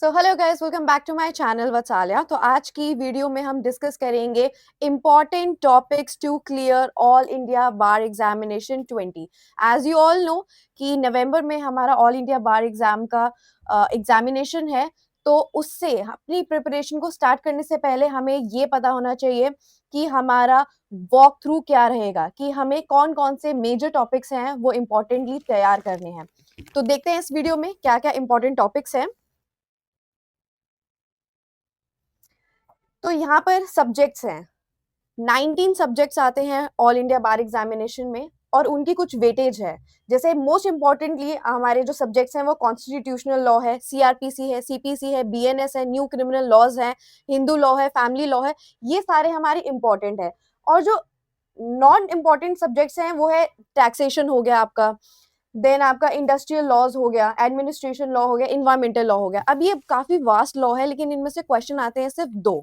So hello guys, welcome back to my channel Vatsalya. तो आज की वीडियो में हम डिस्कस करेंगे important topics to clear all India bar examination 20। As you all know कि नवंबर में हमारा ऑल इंडिया बार एग्जाम का एग्जामिनेशन है। तो उससे अपनी प्रिपरेशन को स्टार्ट करने से पहले हमें ये पता होना चाहिए कि हमारा वॉक थ्रू क्या रहेगा, कि हमें कौन कौन से मेजर टॉपिक्स हैं वो इम्पोर्टेंटली तैयार करने हैं। तो देखते हैं इस वीडियो में क्या क्या इंपॉर्टेंट टॉपिक्स हैं। तो यहाँ पर सब्जेक्ट्स हैं, 19 सब्जेक्ट्स आते हैं ऑल इंडिया बार एग्जामिनेशन में और उनकी कुछ वेटेज है। जैसे मोस्ट इंपॉर्टेंटली हमारे जो सब्जेक्ट्स हैं वो कॉन्स्टिट्यूशनल लॉ है, सीआरपीसी है, सीपीसी है, बीएनएस है, न्यू क्रिमिनल लॉज है, हिंदू लॉ है, फैमिली लॉ है। ये सारे हमारे इंपॉर्टेंट है। और जो नॉन इम्पॉर्टेंट सब्जेक्ट्स हैं वो है टैक्सेशन हो गया आपका, देन आपका इंडस्ट्रियल लॉज हो गया, एडमिनिस्ट्रेशन लॉ हो गया, इन्वायरमेंटल लॉ हो गया। अब ये काफी वास्ट लॉ है, लेकिन इनमें से क्वेश्चन आते हैं सिर्फ 2।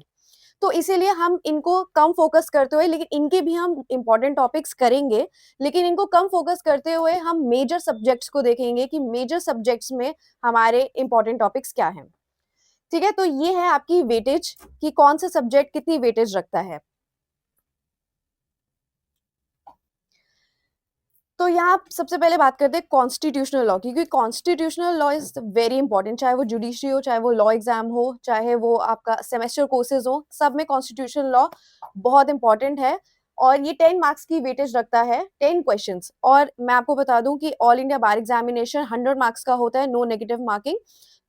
तो इसीलिए हम इनको कम फोकस करते हुए, लेकिन इनके भी हम इंपॉर्टेंट टॉपिक्स करेंगे, लेकिन इनको कम फोकस करते हुए हम मेजर सब्जेक्ट्स को देखेंगे कि मेजर सब्जेक्ट्स में हमारे इंपॉर्टेंट टॉपिक्स क्या हैं। ठीक है, तो ये है आपकी वेटेज कि कौन सा सब्जेक्ट कितनी वेटेज रखता है। तो यहाँ सबसे पहले बात करते हैं कॉन्स्टिट्यूशनल लॉ की, क्योंकि constitutional law is very important. चाहे वो जुडिशरी हो, चाहे वो लॉ एग्जाम हो, चाहे वो आपका सेमेस्टर कोर्सेज हो, सब में कॉन्स्टिट्यूशनल लॉ बहुत इंपॉर्टेंट है। और ये 10 मार्क्स की वेटेज रखता है, 10 क्वेश्चंस। और मैं आपको बता दूं कि all India bar examination 100 marks का होता है, नो नेगेटिव मार्किंग।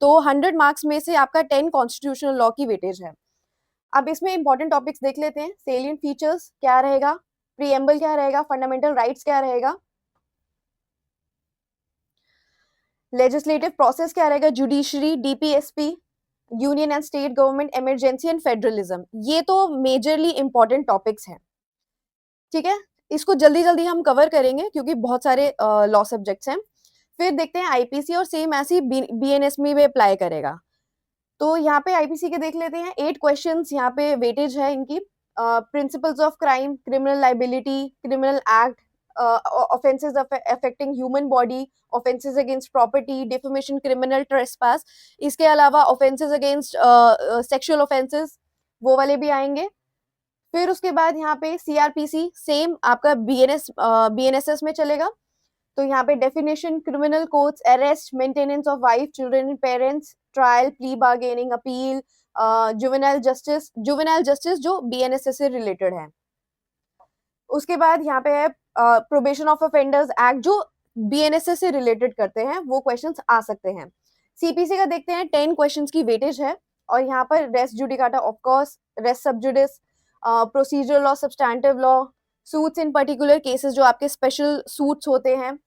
तो 100 मार्क्स में से आपका 10 कॉन्स्टिट्यूशनल लॉ की वेटेज है। अब इसमें इंपॉर्टेंट टॉपिक्स देख लेते हैं। सेलियंट फीचर्स क्या रहेगा, प्रीएम्बल क्या रहेगा, फंडामेंटल राइट्स क्या रहेगा, लेजिस्लेटिव प्रोसेस क्या रहेगा, judiciary, DPSP, union and state government, emergency and federalism. ये तो मेजरली इंपॉर्टेंट टॉपिक्स हैं। ठीक है, इसको जल्दी जल्दी हम कवर करेंगे क्योंकि बहुत सारे लॉ सब्जेक्ट्स हैं। फिर देखते हैं आईपीसी, और सेम ऐसी बीएनएस में भी अप्लाई करेगा। तो यहाँ पे आईपीसी के देख लेते हैं। 8 क्वेश्चंस यहाँ पे वेटेज है इनकी। Principles of crime, criminal liability, criminal act, offences affecting human body, offences against property, defamation, criminal trespass. इसके अलावा ऑफेंसेस अगेंस्ट सेक्सुअल ऑफेंसेस, वो वाले भी आएंगे। फिर उसके बाद यहाँ पे सीआरपीसी सेम आपका बीएनएसएस में चलेगा। तो यहाँ पे definition, criminal codes, arrest, maintenance of wife, children and parents, trial, plea bargaining, appeal, juvenile justice जो बीएनएसएस से रिलेटेड है। उसके बाद यहाँ पे है प्रोबेशन ऑफ ऑफेंडर्स एक्ट, जो बीएनएसएस से रिलेटेड करते हैं, वो क्वेश्चंस आ सकते हैं। सीपीसी का देखते हैं, 10 क्वेश्चंस की वेटेज है। और यहाँ पर res judicata of course, res sub judice, procedural law, substantive law, suits in particular cases जो आपके स्पेशल सूट्स होते हैं,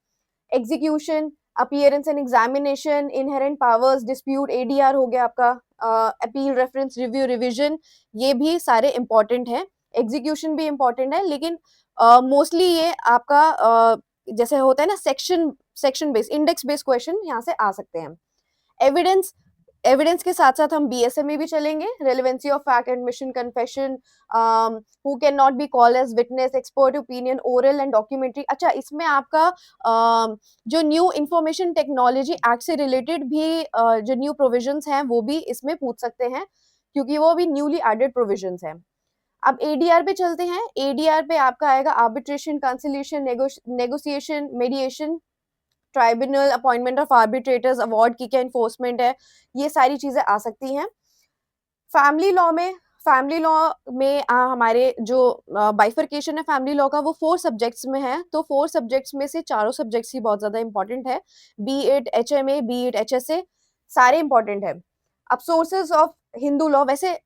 execution, appearance and examination, inherent powers, dispute, ADR हो गया आपका, अपील, रेफरेंस, रिव्यू, रिवीजन। ये भी सारे इंपॉर्टेंट हैं। एग्जीक्यूशन भी इंपॉर्टेंट है, लेकिन मोस्टली ये आपका जैसे होता है ना, section section based, index based question यहाँ से आ सकते हैं। एविडेंस, एविडेंस के साथ साथ हम बीएसएम में भी चलेंगे। Relevancy of fact, admission, confession, who can not be called as witness, expert opinion, oral and documentary. अच्छा, इसमें आपका जो न्यू इंफॉर्मेशन टेक्नोलॉजी एक्ट से रिलेटेड भी जो न्यू प्रोविजंस हैं वो भी इसमें पूछ सकते हैं, क्योंकि वो भी न्यूली एडेड प्रोविजंस हैं। अब एडीआर पे चलते हैं। एडीआर पे आपका आएगा arbitration, conciliation, negotiation, मेडिएशन, tribunal, appointment of arbitrators, award की क्या इन्फोर्समेंट है, ये सारी चीजें आ सकती हैं। फैमिली लॉ में, हमारे जो बाइफर्केशन है फैमिली लॉ का, वो 4 सब्जेक्ट्स में है। तो 4 सब्जेक्ट्स में से चारों सब्जेक्ट्स ही बहुत ज्यादा इंपॉर्टेंट है। Be it HMA, be it HSA, सारे इंपॉर्टेंट है। अब सोर्सेज ऑफ हिंदू लॉ, वैसे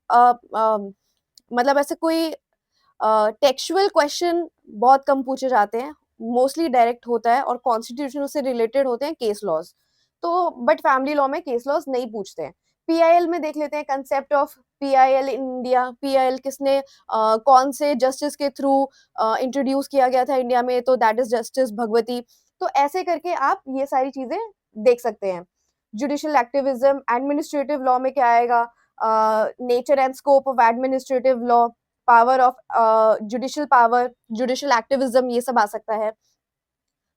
मतलब ऐसे कोई टेक्सुअल क्वेश्चन बहुत कम पूछे जाते हैं, मोस्टली डायरेक्ट होता है और कॉन्स्टिट्यूशन से रिलेटेड होते हैं, केस लॉज। तो बट फैमिली लॉ में केस लॉज नहीं पूछते हैं। पीआईएल में देख लेते हैं, concept of PIL in India. PIL किसने कौन से जस्टिस के थ्रू इंट्रोड्यूस किया गया था इंडिया में, तो दैट इज जस्टिस भगवती। तो ऐसे करके आप ये सारी चीजें देख सकते हैं। जुडिशियल एक्टिविज्म, एडमिनिस्ट्रेटिव लॉ में क्या आएगा, nature and scope of administrative law, power of judicial power, judicial activism, ये सब आ सकता है।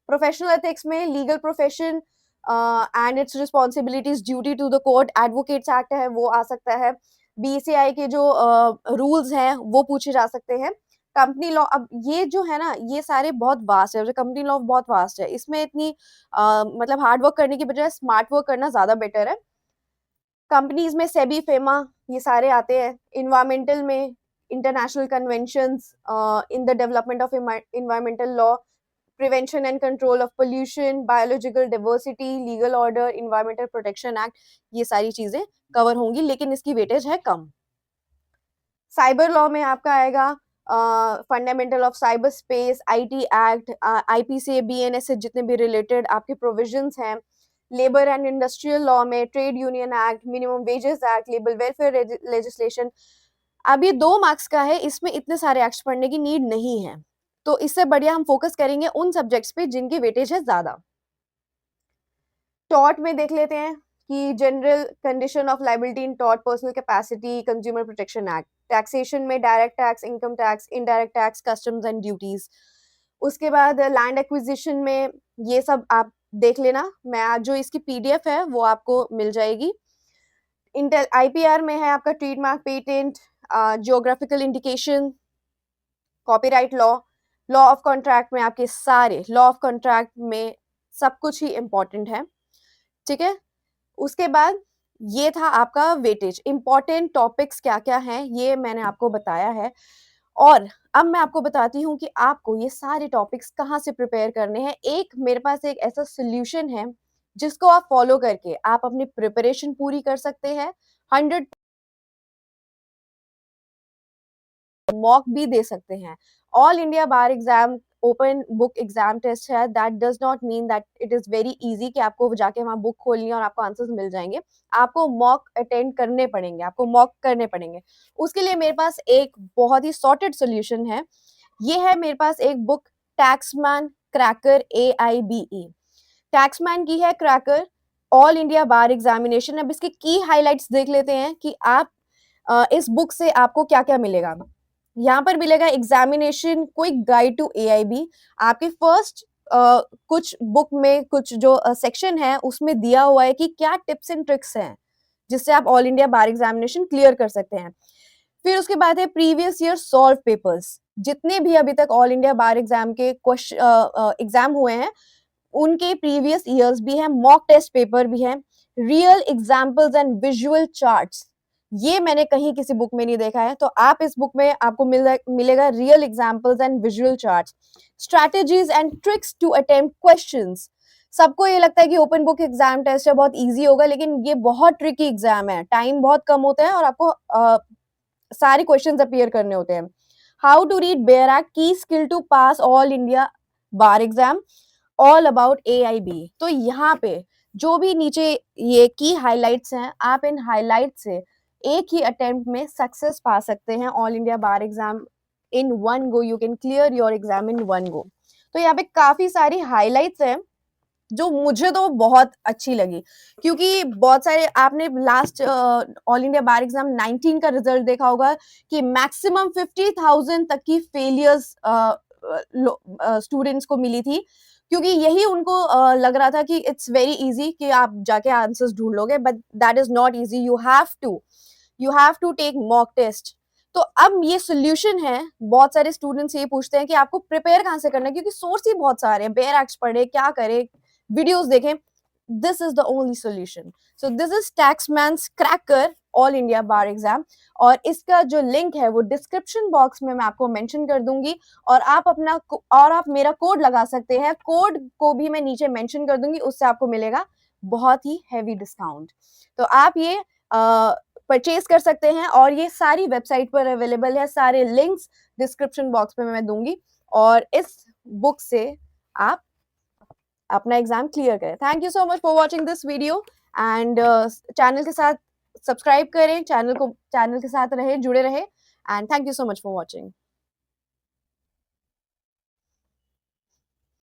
प्रोफेशनल एथिक्स में legal profession, and its responsibilities duty to the court, advocates act है वो आ सकता है, बीसीआई के जो रूल्स हैं वो पूछे जा सकते हैं, कंपनी लॉ। अब ये जो है ना, ये सारे बहुत वास्ट है, कंपनी लॉ बहुत वास्ट है, इसमें इतनी मतलब हार्ड वर्क करने की बजाय स्मार्ट वर्क करना ज्यादा बेटर है। कंपनीज में सेबी, फेमा, ये सारे आते हैं। इन्वायरमेंटल में international conventions in the development of environmental law, prevention and control of pollution, biological diversity, legal order, environmental protection act, ये सारी चीजें कवर होंगी, लेकिन इसकी वेटेज है कम। साइबर लॉ में आपका आएगा fundamental of cyber space, IT act, IPC, BNS से जितने भी रिलेटेड आपके प्रोविजंस हैं। लेबर एंड इंडस्ट्रियल लॉ में trade union act, minimum wages act, labour welfare legislation. अब ये 2 मार्क्स का है, इसमें इतने सारे एक्ट्स पढ़ने की नीड नहीं है, तो इससे बढ़िया हम फोकस करेंगे उन सब्जेक्ट्स पे जिनकी वेटेज है ज्यादा। टॉर्ट में देख लेते हैं कि general condition of liability in tort, personal capacity, consumer protection act. Taxation में direct tax, income tax, indirect tax, customs and duties. उसके बाद लैंड एक्विजिशन में ये सब आप देख लेना, मैं आज जो इसकी पीडीएफ है वो आपको मिल जाएगी। इंटेल आईपीआर में है आपका trademark, patent, geographical indication, copyright law. Law of contract में आपके सारे लॉ ऑफ कॉन्ट्रैक्ट में सब कुछ ही इंपॉर्टेंट है, ठीक है। उसके बाद ये था आपका वेटेज, इंपॉर्टेंट टॉपिक्स क्या क्या हैं ये मैंने आपको बताया है। और अब मैं आपको बताती हूँ कि आपको ये सारे टॉपिक्स कहाँ से प्रिपेयर करने हैं। एक मेरे पास एक ऐसा सोल्यूशन है जिसको आप फॉलो करके आप अपनी प्रिपरेशन पूरी कर सकते हैं, 100 मॉक भी दे सकते हैं। All India bar exam open book exam test है, that does not mean that it is very easy कि आपको जाके वहां बुक खोलनी है और आपको आंसर्स मिल जाएंगे। आपको मॉक अटेंड करने पड़ेंगे, आपको मॉक करने पड़ेंगे। उसके लिए मेरे पास एक बहुत ही सॉर्टेड सोल्यूशन है। ये है मेरे पास एक book, Taxmann cracker AIBE। Taxmann की है cracker, all India bar examination. अब इसके की हाइलाइट्स देख लेते हैं कि आप इस बुक से आपको क्या क्या मिलेगा। यहाँ पर मिलेगा examination quick guide to AIB। आपके फर्स्ट कुछ बुक में कुछ जो सेक्शन है उसमें दिया हुआ है कि क्या टिप्स एंड ट्रिक्स हैं जिससे आप all India bar examination clear कर सकते हैं। फिर उसके बाद है प्रीवियस ईयर सॉल्व पेपर्स, जितने भी अभी तक ऑल इंडिया बार एग्जाम के क्वेश्चन एग्जाम हुए हैं उनके प्रीवियस ईयर्स भी है, मॉक टेस्ट पेपर भी है, real examples and visual charts. ये मैंने कहीं किसी बुक में नहीं देखा है, तो आप इस बुक में आपको मिलेगा real examples and visual charts, strategies and tricks to attempt questions. सबको ये लगता है कि ओपन बुक एग्जाम टेस्ट है, बहुत इजी होगा, लेकिन ये बहुत ट्रिकी एग्जाम है, टाइम बहुत कम होता है और आपको सारे क्वेश्चंस अपीयर करने होते हैं। How to read bare act, की skill to pass all India bar exam, all about AIB। तो यहाँ पे जो भी नीचे ये की हाइलाइट्स हैं, आप इन हाइलाइट से एक ही अटेम्प्ट में सक्सेस पा सकते हैं all India bar exam in one go. You can clear your exam in one go. तो यहाँ पे काफी सारी हाइलाइट्स हैं जो मुझे तो बहुत अच्छी लगी, क्योंकि बहुत सारे आपने last all India bar exam 19 का रिजल्ट देखा होगा कि मैक्सिमम 50,000 तक की फेलियर्स स्टूडेंट्स को मिली थी, क्योंकि यही उनको लग रहा था कि इट्स वेरी इजी कि आप जाके आंसर्स ढूंढ लोगे, but that is not easy. You have to take mock test. तो अब ये सोल्यूशन है। बहुत सारे स्टूडेंट्स ये पूछते हैं कि आपको प्रिपेयर कहाँ से करना है, क्योंकि सोर्स ही बहुत सारे हैं, बेयर एक्ट्स पढ़े, क्या करें, वीडियोस देखें। This is the only solution. So this is Taxmann's cracker all India bar exam, और इसका जो लिंक है वो डिस्क्रिप्शन बॉक्स में मैं आपको मेंशन कर दूंगी, और आप मेरा कोड लगा सकते हैं, कोड को भी मैं नीचे मेंशन कर दूंगी, उससे आपको मिलेगा बहुत ही हैवी डिस्काउंट। तो आप ये परचेज कर सकते हैं, और ये सारी वेबसाइट पर अवेलेबल है, सारे लिंक्स डिस्क्रिप्शन बॉक्स में मैं दूंगी, और इस बुक से आप अपना एग्जाम क्लियर करें। Thank you so much for watching this video, and channel के साथ सब्सक्राइब करें, चैनल के साथ रहे, जुड़े रहे, and thank you so much for watching.